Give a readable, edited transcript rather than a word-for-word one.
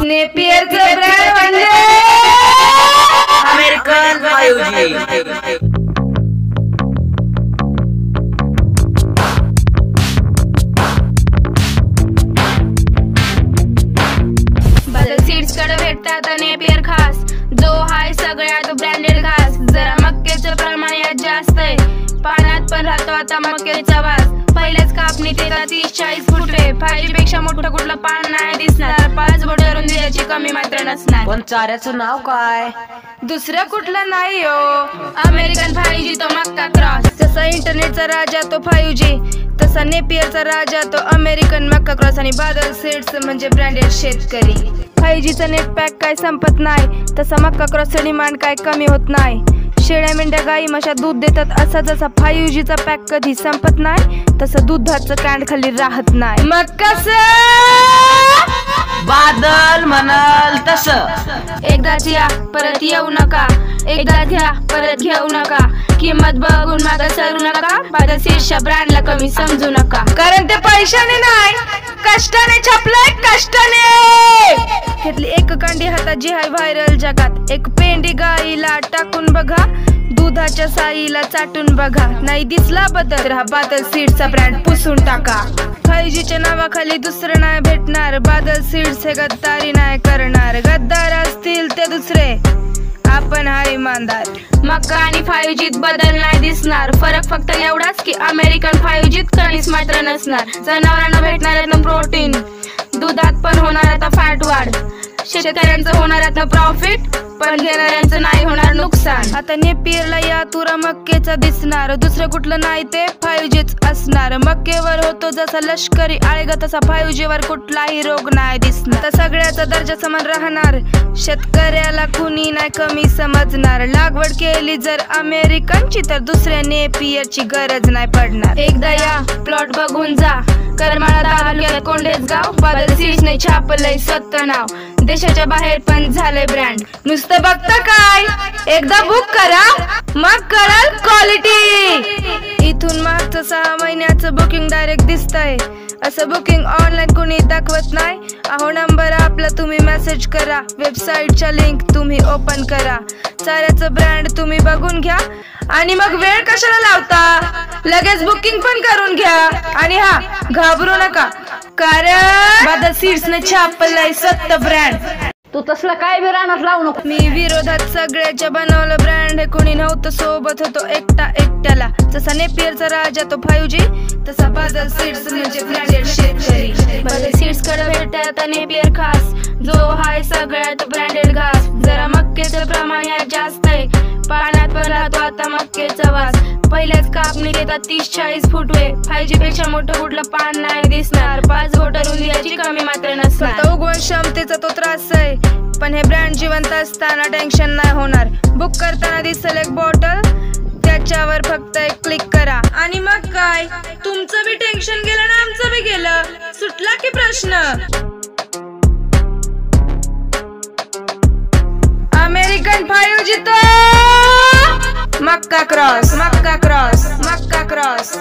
नेपियरचं brand म्हणजे American 5G। Seeds कडे भेटतात नेपियर खास, जो हाय सगळ्यात ब्रँडेड घास। जरा मक्याचं प्रमाण यात जास्त आहे, पाण्यात पण राहतो आता मक्याचा वास। पहिल्याच कापणी ते 30-40 फुटे, 5G पेक्षा मोठं कुठलं पान नाही दिसणार। 5 बोटावरून दिल्याची कमी मात्र नसणार। पण चाऱ्याचं नाव काय? दुसरं कुठलं नाही हो, अमेरिकन 5G तो मक्का क्रॉस। जसा इंटरनेटचा राजा तो 5G, तसा नेपियरचा राजा तो अमेरिकन मक्का क्रॉस। आणि बादल सीड्स म्हणजे ब्रँडेड शेतकरी। 5Gचा नेट पॅक काय संपत नाही, तसा मक्का क्रॉसचा डिमांड काय कमी होत नाही। शेळ्या मेंढ्या गाई म्हशा दूध देतात, असा जसा 5Gचा पॅक कधी संपत नाही, तसं दुधाचं कॅन्ड खाली राहत नाही। मग कसं बादल म्हणाल तसं। एकदाच या परत येऊ नका, एकदा घ्या परत घेऊ नका। किंमत बघून मागे सरू नका, बादल सीड्सच्या ब्रँडला कमी समजू नका। कारण ते पैशाने नाही, कष्टाने छापलंय, कष्टाने। घेतली एक कांडी हातात जी हाय व्हायरल जगात, एक पेंडी गाईला टाकून बघा, दुधाच्या साईला चाटून बघा। नाही दिसला बदल, हा बादल सीड्सचा ब्रँड पुसून टाका। 5Gच्या नावाखाली दुसरं नाही भेटणार, बादल सीड्स हे गद्दारी नाही करणार। गद्दार असतील ते दुसरे, आपण हा इमानदार। मक्का आणि 5Gत बदल नाही दिसणार, फरक फक्त एवढाच की अमेरिकन 5Gत कणीस मात्र नसणार। जनावरांना भेटणार प्रोटीन, दुधात पण होणार आता फॅट वाढ। शेतकऱ्यांचं होणार आता प्रॉफिट, पण घेणाऱ्यांचं नाही होणार नुकसान। आता नेपियरला या तुरा मक्केचा दिसणार, दुसरं कुठलं नाही ते 5Gच असणार। मक्केवर होतो जसा लष्करी आळगा, तसा 5Gवर कुठलाही रोग नाही दिसणार। तर सगळ्याचा दर्जा समान राहणार, शेतकऱ्याला कुणी नाही कमी समजणार। लागवड केली जर अमेरिकनची, तर दुसऱ्या नेपियरची गरज नाही पडणार। एकदा या प्लॉट बघून जा, करमाळा तालुक्यात कोंडेच गाव। बादल सीड्सने छापलंय स्वतः नाव, देशाच्या बाहेर पण झालंय ब्रँड। नुसतं बघता काय, एकदा बुक करा मग कळल क्वालिटी। इथून मागचं 6 महिन्याचं बुकिंग डायरेक्ट दिसतंय, असं बुकिंग ऑनलाईन कोणी दाखवत नाही। अहो नंबर आपला तुम्ही मेसेज करा, वेबसाईटच्या लिंक तुम्ही ओपन करा। चाऱ्याचं ब्रँड तुम्ही बघून घ्या, आणि मग वेळ कशाला लावता, लगेच बुकिंग पण करून घ्या। आणि हा घाबरू नका, कारण बादल सीड्सने छापलंय स्वतः ब्रँड। तू तसला काय बी रानात लावू नको। मी विरोधात सगळ्याच्या बनवलं ब्रँड, हे कोणी नव्हतं सोबत, होतो एकट्याला। जसा नेपियरचा राजा तो 5G, तसा बादल सीड्स म्हणजे ब्रँडेड शेतकरी। बादल सीड्स कडे भेटतात आता नेपियर खास, जो हाय सगळ्यात ब्रँडेड घास। जरा मक्याचं प्रमाण यात जास्त आहे, पाण्यात पण राहतो आता मक्याचा वास। पहिल्याच कापणी देतात 30-40 फुटवे, 5G पेक्षा मोठं कुठलं पान नाही दिसणार। 5 बोटावरून दिल्याची कमी मात्र नसणार। उगवण क्षमतेचा तो त्रास आहे, पण हे ब्रँड जिवंत असताना टेन्शन नाही होणार। बुक करताना दिसेल एक बॉटल, त्याच्यावर फक्त एक क्लिक करा, आणि मग काय, तुमचं बी टेन्शन गेलं ना आमचं बी गेलं, सुटला की प्रश्न। अमेरिकन 5G तो मक्का क्रॉस, मक्का क्रॉस, मक्का क्रॉस।